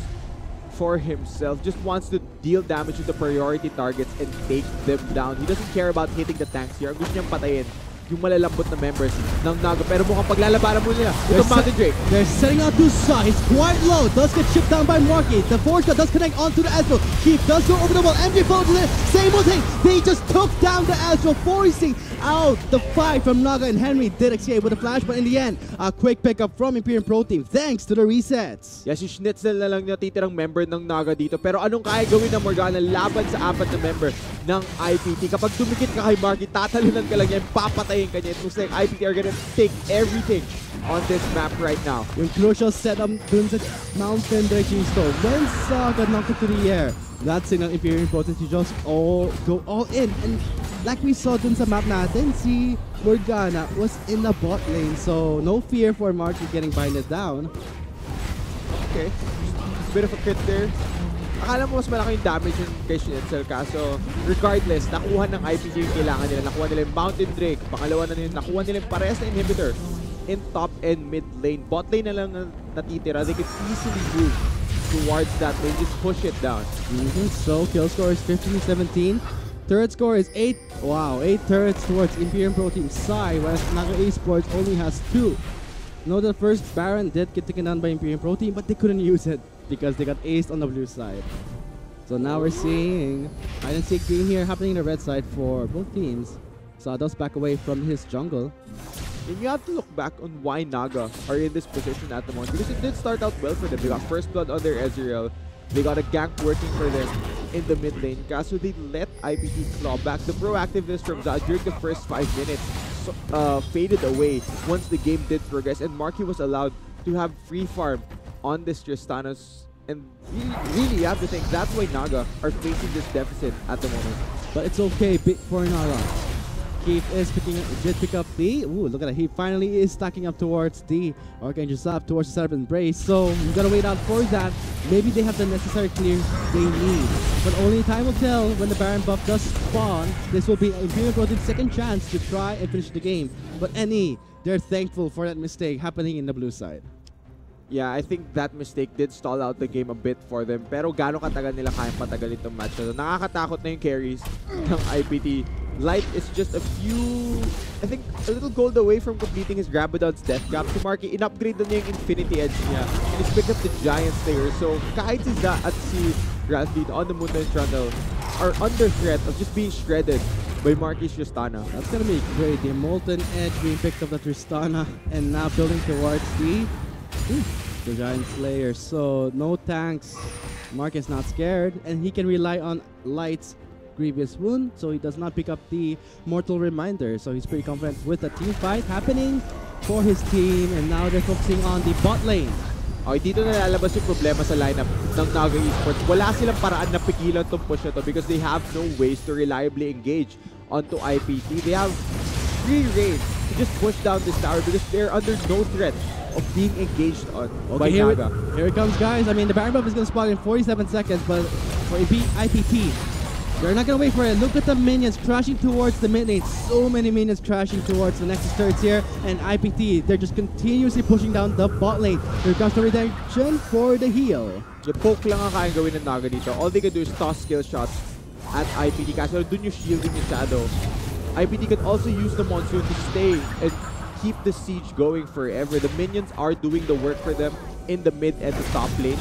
for himself, just wants to deal damage to the priority targets and take them down. He doesn't care about hitting the tanks here. Ang gusto niyang patayin yung malalambot na members ng Naga. Pero mukhang paglalabanan mo nila. Itong Mountain Drake. They're setting out to size. Quite low. Does get chipped down by Marky. The force shot does connect onto the Astro. Keep does go over the wall. MJ follows to the same old thing. They just took down the Astro, forcing out the fight from Naga, and Henry did escape with a flash, but in the end, a quick pickup from Imperium Pro Team thanks to the resets. Yes, si Schnitzel na lang natitirang member ng Naga dito. Pero anong kaya gawin ng Morgana laban sa apat na member ng IPT? Kapag tumikit ka kay Marky, tatalunan ka lang yan, papatayin ka niya. It looks like IPT are gonna take everything on this map right now. Yung crucial setup dun sa Mountain Drake Stone. When Saga knocked it to the air, that signal Imperium Pro Team to just go all in. And like we saw dun sa map natin, si Morgana was in the bot lane. So no fear for Marky getting binded down. Okay, bit of a crit there. Akala mo mas malaki yung damage yung kay Schnitzel, kaso regardless, nakuha ng IPT yung kailangan nila. Nakuha nila yung Mountain Drake. Pangalawa na nila, nakuha nila yung pares na inhibitor in top and mid lane. Bot lane na lang natitira. They can easily move towards that lane. Just push it down. So kill score is 15-17. Turret score is 8. Wow, 8 turrets towards Imperium Pro Team side, whereas Naga Esports only has 2. No, the first Baron did get taken down by Imperium Pro Team, but they couldn't use it because they got aced on the blue side. So now we're seeing hide and seek game here happening in the red side for both teams. Sados back away from his jungle. And you have to look back on why Naga are in this position at the moment, because it did start out well for them. They got first blood on their Ezreal. They got a gank working for them in the mid lane. Kaso they let IPT claw back. The proactiveness from Zad during the first 5 minutes faded away once the game did progress, and Marky was allowed to have free farm on this Tristanas. And really, you have to think that's why Naga are facing this deficit at the moment. But it's okay for Naga. Keith is did pick up the, ooh, look at that, he finally is stacking up towards the Archangel's up, towards the Setup Embrace, so you gotta wait out for that. Maybe they have the necessary clear they need, but only time will tell when the Baron buff does spawn. This will be Imperium Pro Team's second chance to try and finish the game, but NE, they're thankful for that mistake happening in the blue side. Yeah, I think that mistake did stall out the game a bit for them. Pero gaano katagal nila kayang patagalin itong match na ito. Nakakatakot na yung carries ng IPT. Light is just a few, I think, a little gold away from completing his Grabadon's death gap. Si Marky, in-upgrade na niya yung Infinity Edge niya. And he's picked up the Giant Slayer. So kahit si Za at si Ralph dito on the Moonlight Trundle are under threat of just being shredded by Marky's Tristana. That's gonna be great. The Molten Edge being picked up the Tristana and now building towards the Giant Slayer. So no tanks. Mark is not scared, and he can rely on Light's Grievous Wound, so he does not pick up the Mortal Reminder. So he's pretty confident with the team fight happening for his team, and now they're focusing on the bot lane. Okay, dito na lalabas yung problema sa lineup ng Naga Esports. Wala silang paraan na pigilan itong push na to because they have no ways to reliably engage onto IPT. They have free reign to just push down this tower because they're under no threat of being engaged on by Naga. Here it comes, guys. I mean, the Baron buff is going to spawn in 47 seconds, but for IPT, they're not going to wait for it. Look at the minions crashing towards the mid lane. So many minions crashing towards the Nexus turrets here. And IPT, they're just continuously pushing down the bot lane. Here comes the redemption for the heal. The poke lang ang kayang gawin ng Naga dito. All they can do is toss skill shots at IPT. Kasi dun yung shielding yung shadow. IPT can also use the monsoon to stay and keep the siege going forever. The minions are doing the work for them in the mid and the top lane.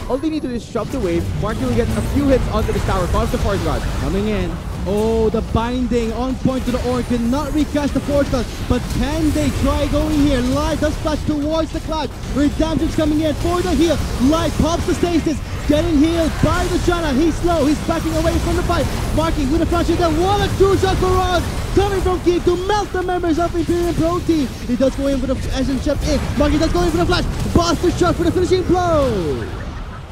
All they need to do is shove the wave. Marky will get a few hits onto this tower. Calls the Force God. Coming in. Oh, the binding on point to the orb. Cannot recast the portal, but can they try going here? Light does flash towards the cloud. Redemption's coming in for the heal. Light pops the stasis, getting healed by the Jana. He's slow, he's backing away from the fight. Marking with a flash and then one or two shot for Ron. Coming from Keith to melt the members of Imperial Pro Team. He does go in for the Asian Chef in. Marky does go in for the flash. Buster shot for the finishing blow.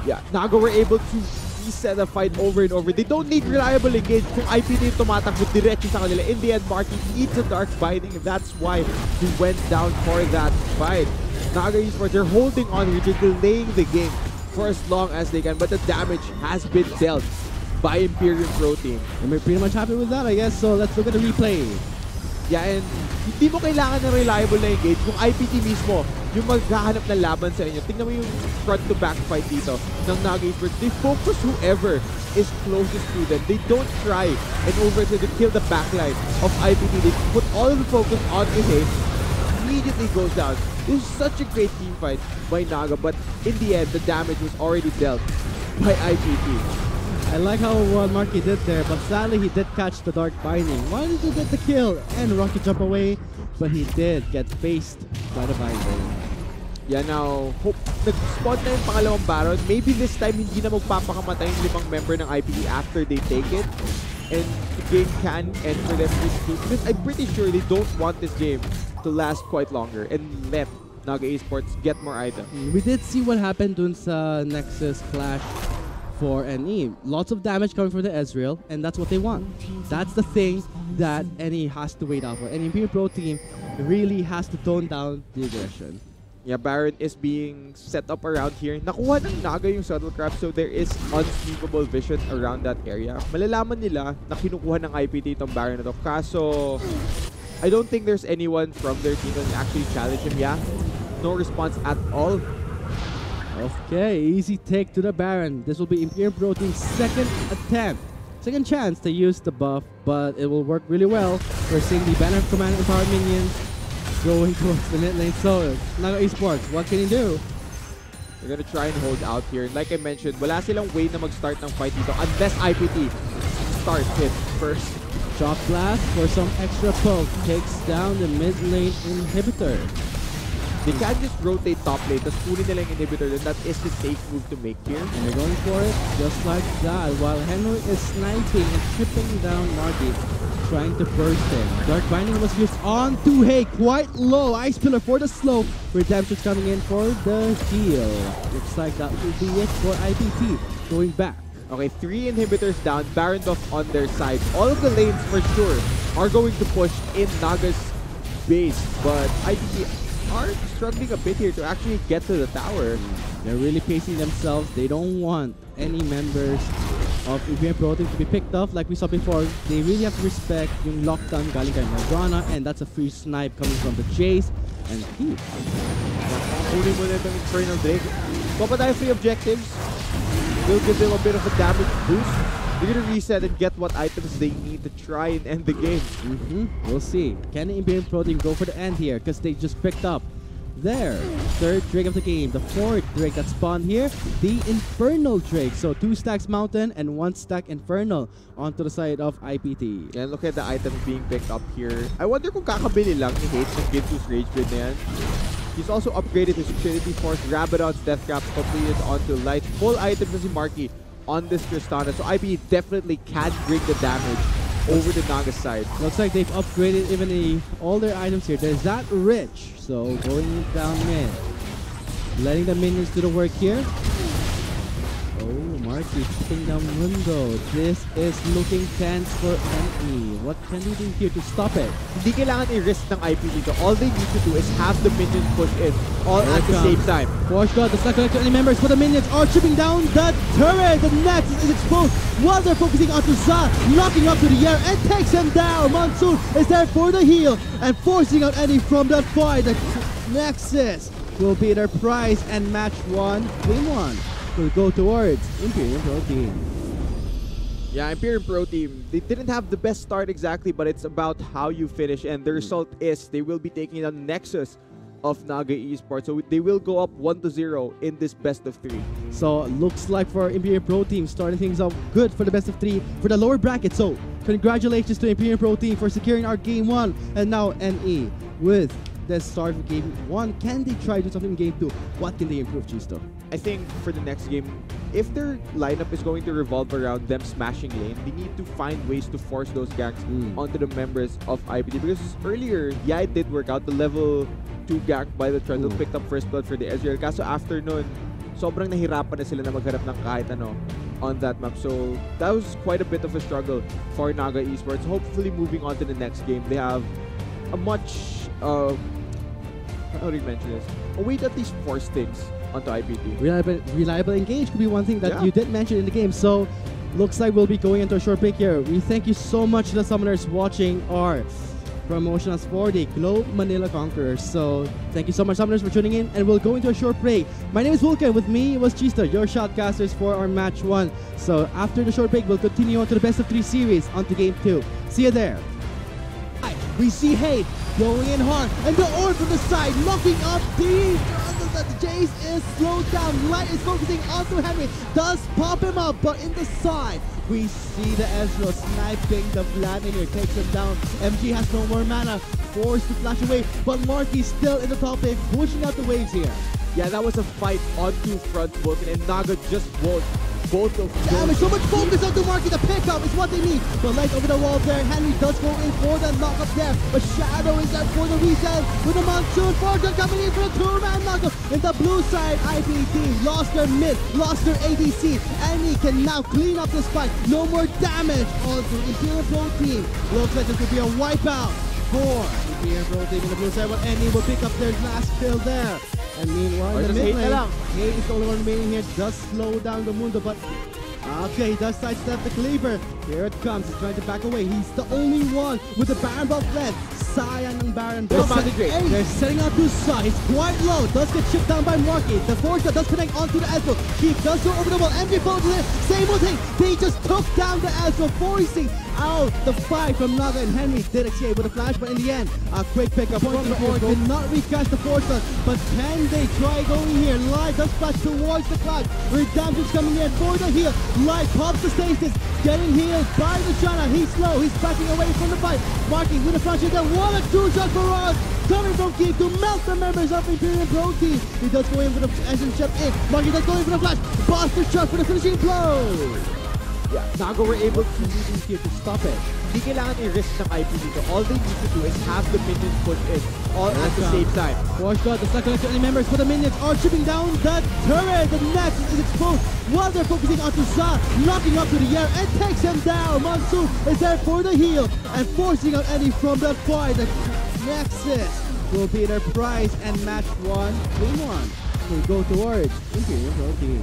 Yeah, Naga were able to reset the fight over and over. They don't need reliable engage. Kung IPT tumatakbo diretso sa kanila. In the end, Marky eats a dark binding. That's why he went down for that fight. Naga Esports, they're holding on here. They're delaying the game for as long as they can. But the damage has been dealt by Imperial Pro Team. And we're pretty much happy with that, I guess. So let's look at the replay. Yeah, and hindi mo kailangan ng reliable na engage. Kung IPT mismo, yung maghahanap ng laban sa inyo. Tingnan mo yung front-to-back fight dito ng Naga Esports. They focus whoever is closest to them. They don't try and overtake to kill the backline of IPT. They put all of the focus on him. Immediately goes down. This is such a great team fight by Naga, but in the end, the damage was already dealt by IPT. I like how Marky did there, but sadly he did catch the Dark Binding. Wanted to get the kill and Rocky jump away, but he did get faced by the Binding. Yeah, now, hope nag-spawn na yung pangalawang Baron. Maybe this time hindi na magpapakamatay yung limang member ng IPT after they take it. And the game can end for them pretty soon. Because I'm pretty sure they don't want this game to last quite longer and let Naga Esports get more items. We did see what happened dun sa Nexus Clash for NE. Lots of damage coming from the Ezreal, and that's what they want. That's the thing that NE has to wait out for. And Imperial Pro Team really has to tone down the aggression. Yeah, Baron is being set up around here. Nakuha ng Naga yung Subtle Crab, so there is unsneakable vision around that area. Malalaman nila na kinukuha ng IPT itong Baron na to. Kaso, I don't think there's anyone from their team that can actually challenge him. Yeah, no response at all. Okay, easy take to the Baron. This will be Imperial Pro Team's second attempt. Second chance to use the buff, but it will work really well. We're seeing the Banner of Command and Power minions going towards the mid lane. So, Naga Esports, what can you do? They're gonna try and hold out here. Like I mentioned, wala silang way na mag-start ng fight dito unless IPT starts it first. Shock Blast for some extra poke. Takes down the mid lane inhibitor. They can just rotate top lane, tapos kunin nila yung inhibitor, then that is the safe move to make here. And they're going for it just like that, while Henry is sniping and tripping down Marky, trying to burst him. Dark Binding was used on to Hay, quite low. Ice Pillar for the slow. Redemption's coming in for the heal. Looks like that will be it for IPT, going back. Okay, 3 inhibitors down, Baron buff on their side. All of the lanes for sure are going to push in Naga's base, but IPT are struggling a bit here to actually get to the tower. They're really pacing themselves. They don't want any members of Imperial Pro Team to be picked off like we saw before. They really have to respect yung lockdown galing kay Morgana, and that's a free snipe coming from the Jace and Keith. Kunin mo na itong Infernal Drake. Papatay free objectives. Will give them a bit of a damage boost. They're gonna reset and get what items they need to try and end the game. We'll see. Can the Imperial Pro Team go for the end here? Because they just picked up their third Drake of the game. The fourth Drake that spawned here, the Infernal Drake. So 2 stacks Mountain and 1 stack Infernal onto the side of IPT. And look at the items being picked up here. I wonder kung kakabili lang ni Hate ng Gintu's Rage Blade na yan. He's also upgraded his Trinity Force, Rabadon's Death Cap completed onto Light. Full items na si Marky on this Tristana. So IPT definitely can bring the damage over the Naga side. Looks like they've upgraded even all their items here. There's that Rich. So going down mid. Letting the minions do the work here. Oh, Marky shooting down Mundo. This is looking tense for NE. What can they do here to stop it? Hindi kailangan i-risk ng IPT dito. All they need to do is have the minions push in all at the same time. Force God does not connect to any members, but the minions are chipping down the turret. The Nexus is exposed while they're focusing onto Za, knocking up to the air and takes him down. Monsoon is there for the heal and forcing out Eddie from that fight. The Nexus will be their prize, and match 1, game 1 will go towards Imperial Pro Team. Yeah, Imperial Pro Team, they didn't have the best start exactly, but it's about how you finish, and the result is they will be taking on Nexus of Naga Esports. So they will go up 1-0 in this best of 3. So looks like for Imperial Pro Team starting things off good for the best of 3 for the lower bracket. So Congratulations to Imperial Pro Team for securing our Game 1. And now NE with the start of Game 1. Can they try to do something in Game 2? What can they improve, Chisto? I think for the next game, if their lineup is going to revolve around them smashing lane, they need to find ways to force those ganks onto the members of IPT. Because earlier, yeah, it did work out. The level 2 gank by the Trundle picked up first blood for the Ezreal. Kaso after nun, sobrang nahirapan na sila na maghanap ng kahit ano on that map. So that was quite a bit of a struggle for Naga Esports. Hopefully moving on to the next game, they have a much, how do you mention this? A way to at least force things onto IPT. Reliable engage could be one thing that you did mention in the game. So looks like we'll be going into a short break here. We thank you so much to the summoners watching our promotions for the Globe Manila Conquerors. So thank you so much, summoners, for tuning in, and we'll go into a short break. My name is Vulcan. With me was Chista, your shotcasters for our match 1. So after the short break, we'll continue on to the best of 3 series onto game 2. See you there. We see Hate going in hard, and the orb from the side knocking up deep. The Jace is slowed down. Light is focusing onto Henry. Does pop him up, but in the side, we see the Ezreal sniping the Vladimir. Takes him down. MG has no more mana. Forced to flash away, but Marky's still in the top lane, pushing out the waves here. Yeah, that was a fight on 2 fronts, Vulcan, and Naga just won both of those. Damage, so much focus onto Marky. The pickup is what they need. But Light over the wall there. Henry does go in for the knockup there. But Shadow is there for the reset. With the Monsoon Fortune coming in for a 2-man knockup. In the blue side, IPT lost their mid, lost their ADC. And he can now clean up this fight. No more damage onto Imperial Pro Team. Looks like this could be a wipeout for Imperial Pro Team in the blue side. But NE will pick up their last kill there. And meanwhile, in the mid lane, Hate is the only one remaining here. Does slow down the Mundo, but okay, he does sidestep the Cleaver. Here it comes. He's trying to back away. He's the only one with the Baron buff left. Sayang ng Baron. They're setting out to Sa. He's quite low. Does get chipped down by Marky. The Force does connect onto the Ezreal. He does go over the wall. MJ follows it. Same old thing. They just took down the Ezreal, forcing out the fight from Naga, and Henry did escape with a flash, but in the end, a quick pickup from the Orc. Did not recast the Force, but can they try going here? Light does flash towards the cloud. Redemption's coming in for the heal. Light pops the stasis, getting healed by the Shana. He's slow, he's backing away from the fight. Marking with a flash here. What a 2-shot barrage coming from Keith to melt the members of Imperial Pro Team. He does go in for the Essence Chef in. Marking does go in for the flash. Buster shot for the finishing blow. Yeah, Naga were able to use here to stop it. Hindi kailangan i-risk ng IPT dito. All they need to do is have the minions put in, all at the same time. Force God does not connect to any members, but the minions are chipping down the turret. The Nexus is exposed while they're focusing onto Sa, knocking up to the air and takes him down. Monsoon is there for the heal and forcing out Eddie from the fight. The Nexus will be their prize, and match 1, game 1 will go towards Imperial Pro Team.